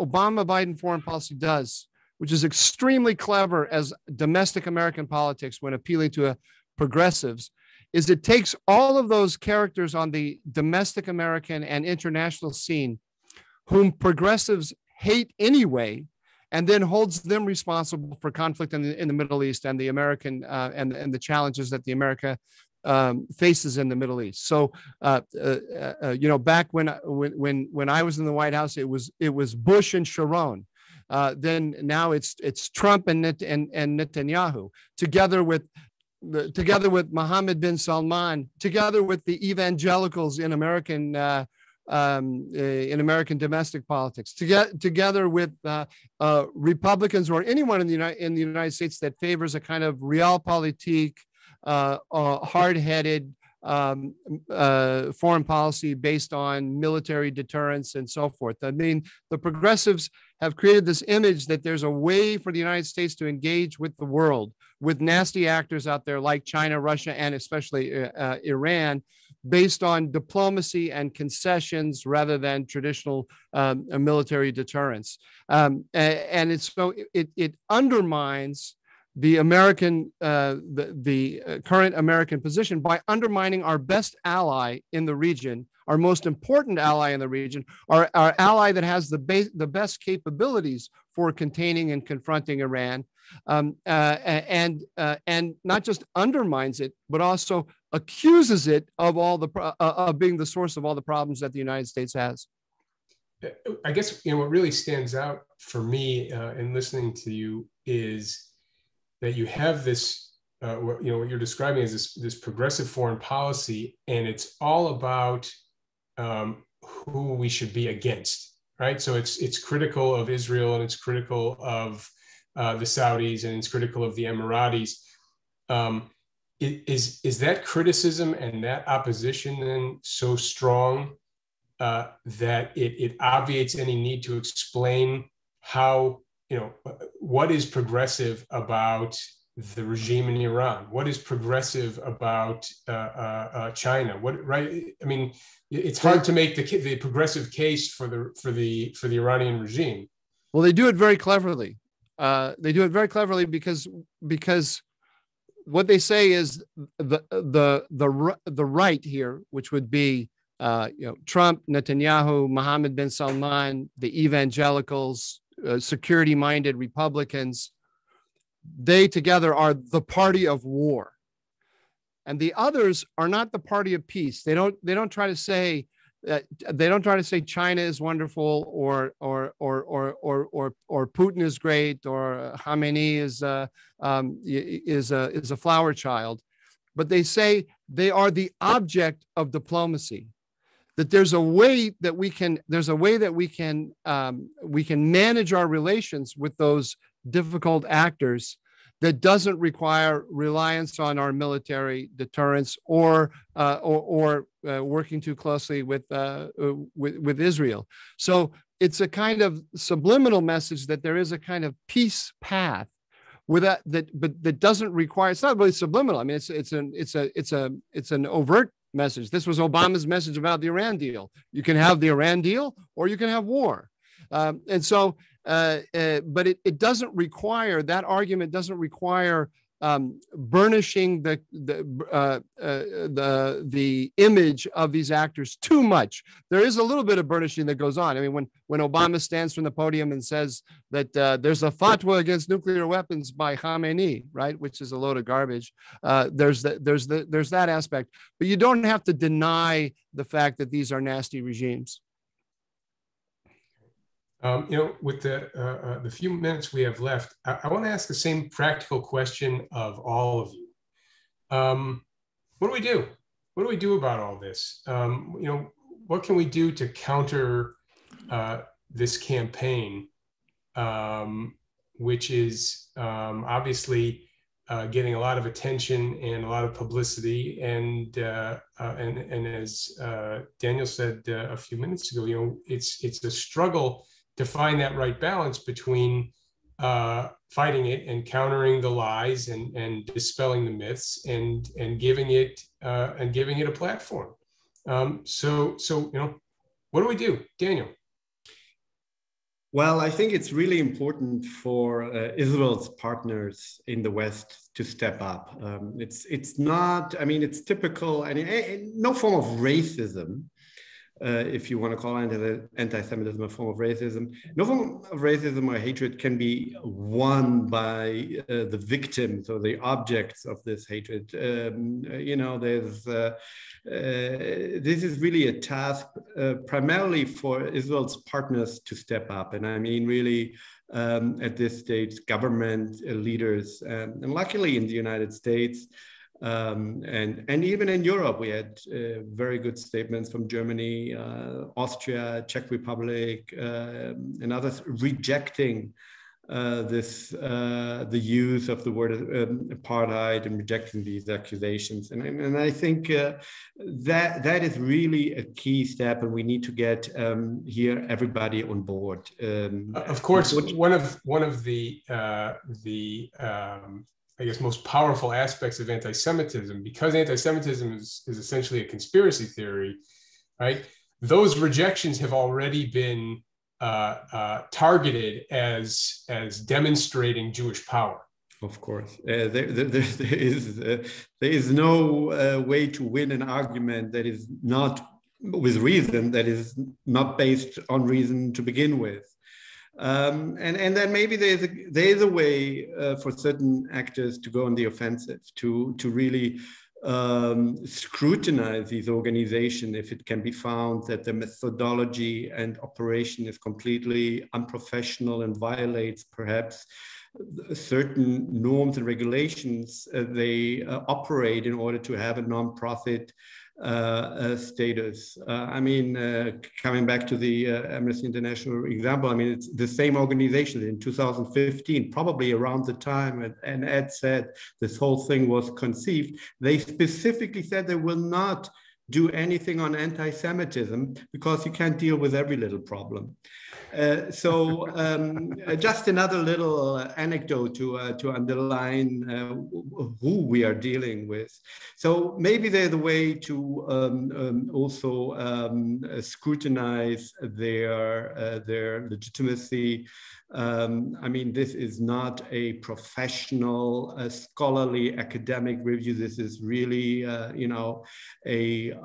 Obama Biden foreign policy does, which is extremely clever as domestic American politics when appealing to progressives, is it takes all of those characters on the domestic American and international scene whom progressives hate anyway, and then holds them responsible for conflict in the Middle East and the American and the challenges that the America faces in the Middle East. So, back when I was in the White House, it was Bush and Sharon. Then now it's Trump and Netanyahu, together with Mohammed bin Salman, together with the evangelicals in American domestic politics, together with Republicans or anyone in the United States that favors a kind of realpolitik, hard-headed foreign policy based on military deterrence and so forth. I mean, the progressives have created this image that there's a way for the United States to engage with the world, with nasty actors out there like China, Russia, and especially Iran, based on diplomacy and concessions rather than traditional military deterrence. And it undermines the American, the current American position by undermining our best ally in the region, our most important ally in the region, our ally that has the best capabilities for containing and confronting Iran, and not just undermines it, but also accuses it of of being the source of all the problems that the United States has. I guess what really stands out for me in listening to you is that you have this, what you're describing as this progressive foreign policy, and it's all about who we should be against, right? So it's critical of Israel, and it's critical of the Saudis, and it's critical of the Emiratis. is that criticism and that opposition then so strong that it obviates any need to explain how, what is progressive about the regime in Iran? What is progressive about China? Right? I mean, it's hard to make the progressive case for the Iranian regime. Well, they do it very cleverly. They do it very cleverly because what they say is the right here, which would be Trump, Netanyahu, Mohammed bin Salman, the evangelicals, security-minded Republicans, they together are the party of war, and the others are not the party of peace. They don't try to say China is wonderful or Putin is great or Khamenei is a flower child, but they say they are the object of diplomacy. That there's a way that we can manage our relations with those difficult actors that doesn't require reliance on our military deterrence or working too closely with Israel. So it's a kind of subliminal message that there is a kind of peace path with that doesn't require. It's not really subliminal. I mean, it's an overt message. This was Obama's message about the Iran deal. You can have the Iran deal or you can have war. But it doesn't require, that argument doesn't require burnishing the image of these actors too much. There is a little bit of burnishing that goes on. I mean, when Obama stands from the podium and says that there's a fatwa against nuclear weapons by Khamenei, right, which is a load of garbage. There's that aspect, but you don't have to deny the fact that these are nasty regimes. With the few minutes we have left, I want to ask the same practical question of all of you. What do we do? What do we do about all this? What can we do to counter this campaign, which is obviously getting a lot of attention and a lot of publicity, and as Daniel said a few minutes ago, it's a struggle to find that right balance between fighting it and countering the lies and dispelling the myths and giving it a platform. So what do we do, Daniel? Well, I think it's really important for Israel's partners in the West to step up. It's not, I mean, it's typical, and no form of racism, if you want to call anti-Semitism a form of racism. No form of racism or hatred can be won by the victims or the objects of this hatred. This is really a task primarily for Israel's partners to step up. And I mean, really, at this stage, government leaders, and luckily in the United States, and even in Europe, we had very good statements from Germany, Austria, Czech Republic, and others rejecting the use of the word apartheid and rejecting these accusations. And I think that is really a key step, and we need to get here everybody on board. Of course, one of the I guess most powerful aspects of anti-Semitism, because anti-Semitism is essentially a conspiracy theory, right? Those rejections have already been targeted as demonstrating Jewish power. Of course, there is no way to win an argument that is not with reason, that is not based on reason to begin with. And then maybe there is a way for certain actors to go on the offensive, to really scrutinize these organizations if it can be found that the methodology and operation is completely unprofessional and violates perhaps certain norms and regulations they operate in order to have a nonprofit status. I mean, coming back to the Amnesty International example, I mean, it's the same organization in 2015, probably around the time, and Ed said this whole thing was conceived. They specifically said they will not do anything on anti-Semitism because you can't deal with every little problem. So just another little anecdote to underline who we are dealing with. So maybe there's a way to also scrutinize their legitimacy. I mean, this is not a professional, scholarly, academic review. This is really, you know, a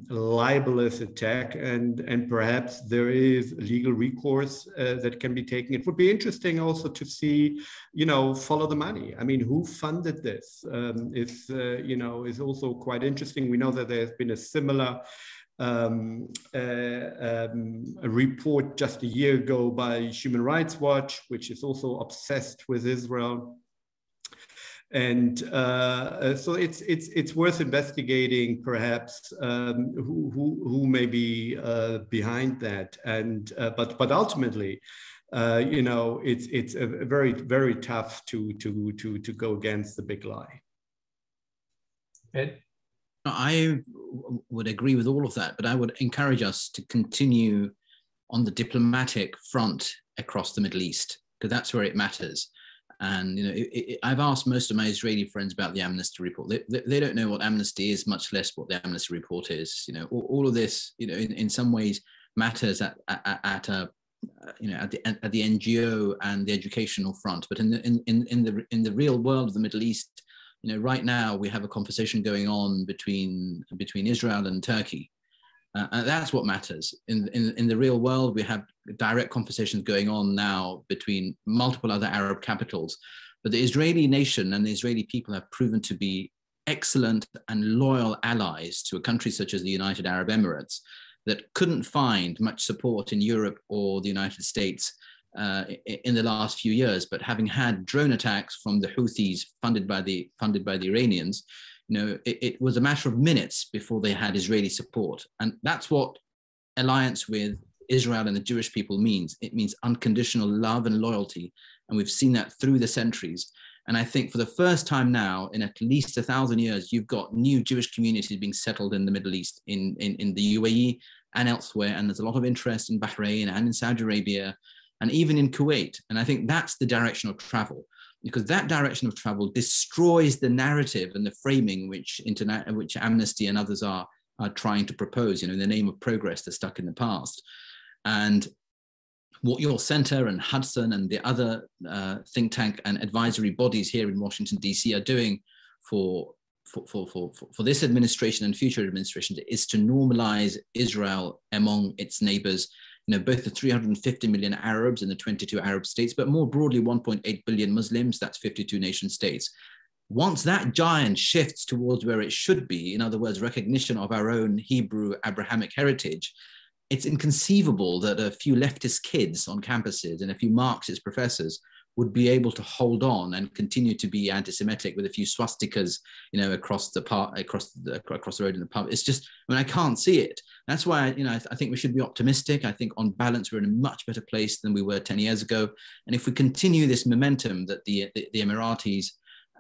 libelous attack, and perhaps there is legal recourse that can be taken. It would be interesting also to see, you know, follow the money. I mean, who funded this? You know, is also quite interesting. We know that there's been a similar a report just a year ago by Human Rights Watch, which is also obsessed with Israel. And so it's worth investigating, perhaps, who may be behind that. And but ultimately, you know, it's very, very tough to go against the big lie. Ed? I would agree with all of that, but I would encourage us to continue on the diplomatic front across the Middle East, because that's where it matters. And, you know, I've asked most of my Israeli friends about the Amnesty report. They don't know what Amnesty is, much less what the Amnesty report is. You know, all of this, you know, in some ways matters at a you know, at the NGO and the educational front, but in the real world of the Middle East, you know, right now we have a conversation going on between Israel and Turkey. And that's what matters. In the real world, we have direct conversations going on now between multiple other Arab capitals. But the Israeli nation and the Israeli people have proven to be excellent and loyal allies to a country such as the United Arab Emirates that couldn't find much support in Europe or the United States in the last few years. But having had drone attacks from the Houthis funded by the Iranians, you know, it was a matter of minutes before they had Israeli support. And that's what alliance with Israel and the Jewish people means. It means unconditional love and loyalty. And we've seen that through the centuries. And I think for the first time now, in at least 1,000 years, you've got new Jewish communities being settled in the Middle East, in the UAE and elsewhere. And there's a lot of interest in Bahrain and in Saudi Arabia and even in Kuwait. And I think that's the direction of travel, because that direction of travel destroys the narrative and the framing which Amnesty and others are trying to propose, you know, in the name of progress that's stuck in the past. And what your center and Hudson and the other think tank and advisory bodies here in Washington, D.C. are doing for this administration and future administrations is to normalize Israel among its neighbors, you know, both the 350 million Arabs in the 22 Arab states, but more broadly 1.8 billion Muslims, that's 52 nation states. Once that giant shifts towards where it should be, in other words, recognition of our own Hebrew Abrahamic heritage, it's inconceivable that a few leftist kids on campuses and a few Marxist professors would be able to hold on and continue to be anti-Semitic with a few swastikas, you know, across the road in the pub. It's just, I mean, I can't see it. That's why, you know, I think we should be optimistic. I think on balance, we're in a much better place than we were 10 years ago. And if we continue this momentum that the Emiratis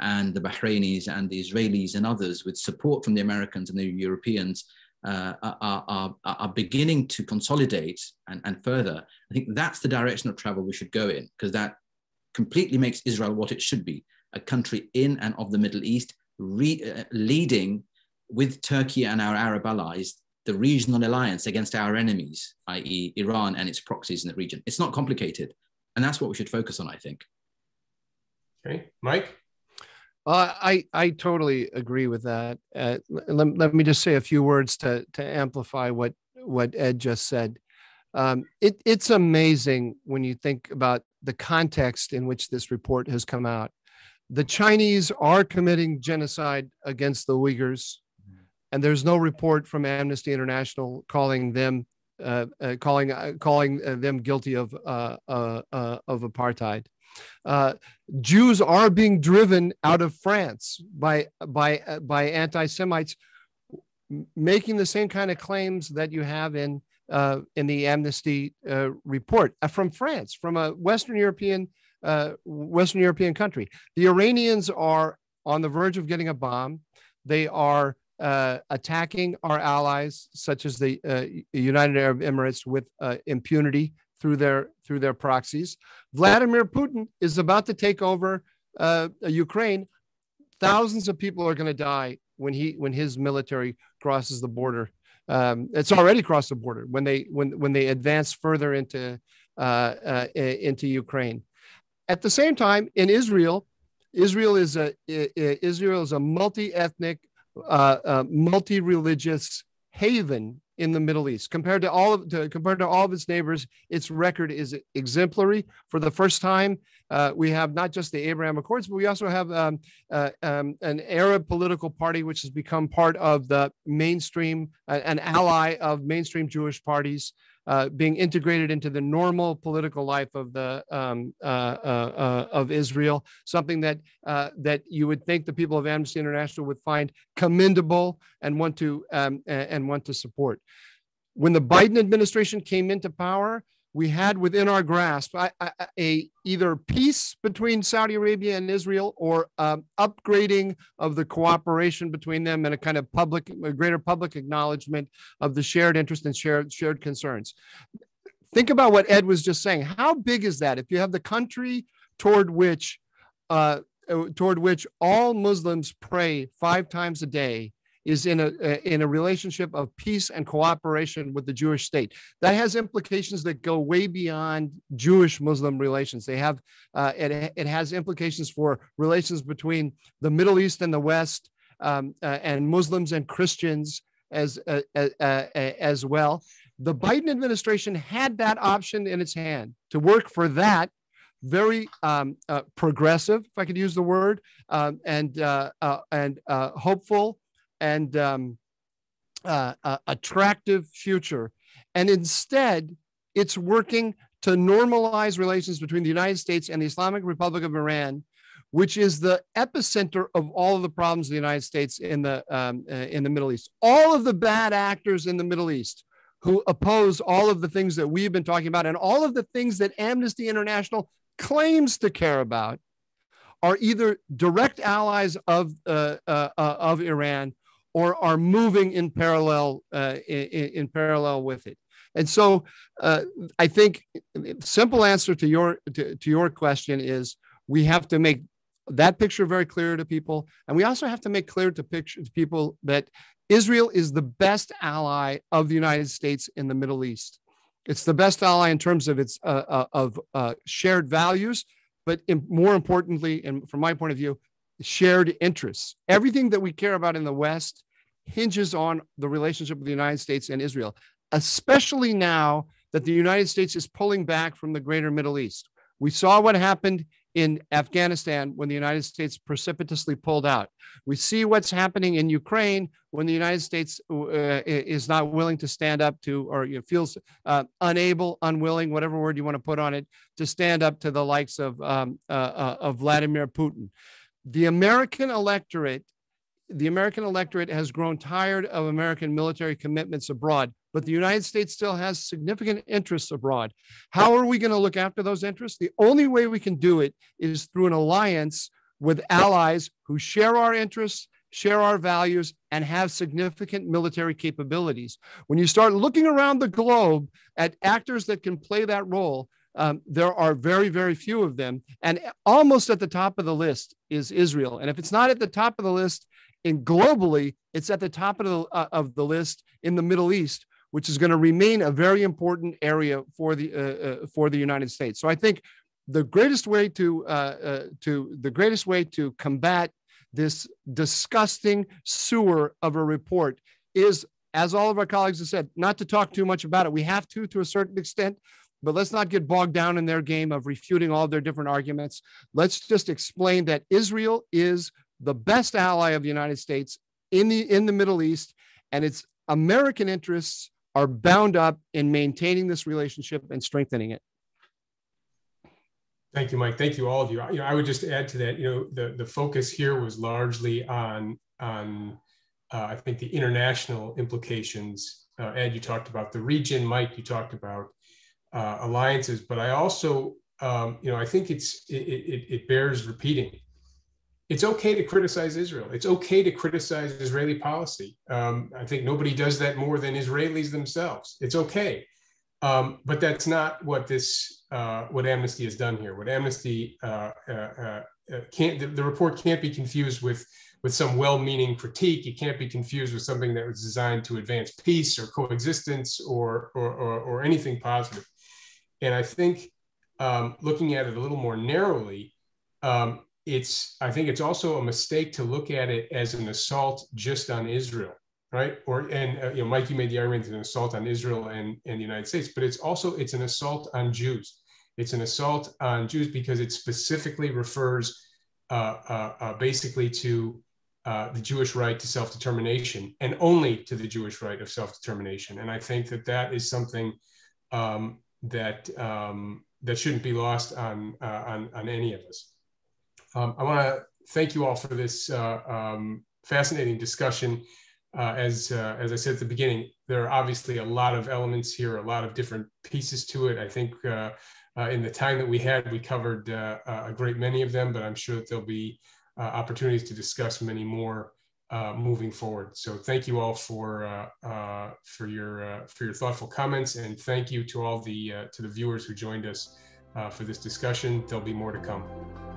and the Bahrainis and the Israelis and others, with support from the Americans and the Europeans, are beginning to consolidate and further, I think that's the direction of travel we should go in, because that completely makes Israel what it should be, a country in and of the Middle East, leading with Turkey and our Arab allies, the regional alliance against our enemies, i.e. Iran and its proxies in the region. It's not complicated. And that's what we should focus on, I think. Okay, Mike? I totally agree with that. Let me just say a few words to amplify what Ed just said. It's amazing when you think about the context in which this report has come out. The Chinese are committing genocide against the Uyghurs, and there's no report from Amnesty International calling them guilty of apartheid. Jews are being driven out of France by anti-Semites. making the same kind of claims that you have in the Amnesty report from France, from a Western European country. The Iranians are on the verge of getting a bomb. They are attacking our allies, such as the United Arab Emirates, with impunity through their proxies. Vladimir Putin is about to take over Ukraine. Thousands of people are going to die when his military crosses the border. It's already crossed the border when they advance further into Ukraine. At the same time, in Israel is a multi-ethnic, multi-religious haven in the Middle East. Compared to all of its neighbors, its record is exemplary. For the first time, we have not just the Abraham Accords, but we also have an Arab political party which has become part of the mainstream, an ally of mainstream Jewish parties, being integrated into the normal political life of Israel. Something that you would think the people of Amnesty International would find commendable and want to support. When the Biden administration came into power, we had within our grasp either peace between Saudi Arabia and Israel, or upgrading of the cooperation between them, and a kind of greater public acknowledgement of the shared interest and shared concerns. Think about what Ed was just saying. How big is that? If you have the country toward which all Muslims pray 5 times a day is in a relationship of peace and cooperation with the Jewish state, that has implications that go way beyond Jewish-Muslim relations. They have it has implications for relations between the Middle East and the West, and Muslims and Christians as well. The Biden administration had that option in its hand to work for that very progressive, if I could use the word, and hopeful and attractive future. And instead, it's working to normalize relations between the United States and the Islamic Republic of Iran, which is the epicenter of all of the problems of the United States in the Middle East. All of the bad actors in the Middle East who oppose all of the things that we've been talking about, and all of the things that Amnesty International claims to care about, are either direct allies of Iran, or are moving in parallel with it. And so I think the simple answer to your question is, we have to make that picture very clear to people. And we also have to make clear to people that Israel is the best ally of the United States in the Middle East. It's the best ally in terms of its shared values, but more importantly, and from my point of view, shared interests. Everything that we care about in the West hinges on the relationship with the United States and Israel, especially now that the United States is pulling back from the greater Middle East. We saw what happened in Afghanistan when the United States precipitously pulled out. We see what's happening in Ukraine when the United States is not willing to stand up to, or feels unable, unwilling, whatever word you want to put on it, to stand up to the likes of Vladimir Putin. The American electorate has grown tired of American military commitments abroad, but the United States still has significant interests abroad. How are we going to look after those interests? The only way we can do it is through an alliance with allies who share our interests, share our values, and have significant military capabilities. When you start looking around the globe at actors that can play that role, there are very, very few of them. And almost at the top of the list is Israel. And if it's not at the top of the list globally, it's at the top of the list in the Middle East, which is going to remain a very important area for the United States. So I think the greatest way to combat this disgusting sewer of a report is, as all of our colleagues have said, not to talk too much about it. We have to a certain extent, but let's not get bogged down in their game of refuting all of their different arguments. Let's just explain that Israel is the best ally of the United States in the Middle East, and its American interests are bound up in maintaining this relationship and strengthening it. Thank you, Mike. Thank you, all of you. I would just add to that. The focus here was largely on I think the international implications. Ed, you talked about the region. Mike, you talked about alliances, but I also, I think it bears repeating. It's okay to criticize Israel. It's okay to criticize Israeli policy. I think nobody does that more than Israelis themselves. It's okay. But that's not what what Amnesty has done here. What Amnesty the report can't be confused with some well-meaning critique. It can't be confused with something that was designed to advance peace or coexistence or anything positive. And I think looking at it a little more narrowly, I think it's also a mistake to look at it as an assault just on Israel. Right? Mike, you made the argument it's an assault on Israel and the United States, but it's an assault on Jews. It's an assault on Jews because it specifically refers basically to the Jewish right to self-determination, and only to the Jewish right of self-determination. And I think that is something that shouldn't be lost on any of us. I want to thank you all for this fascinating discussion. As I said at the beginning, there are obviously a lot of elements here, a lot of different pieces to it. I think in the time that we had, we covered a great many of them, but I'm sure that there'll be opportunities to discuss many more moving forward. So thank you all for your thoughtful comments, and thank you to all the viewers who joined us for this discussion. There'll be more to come.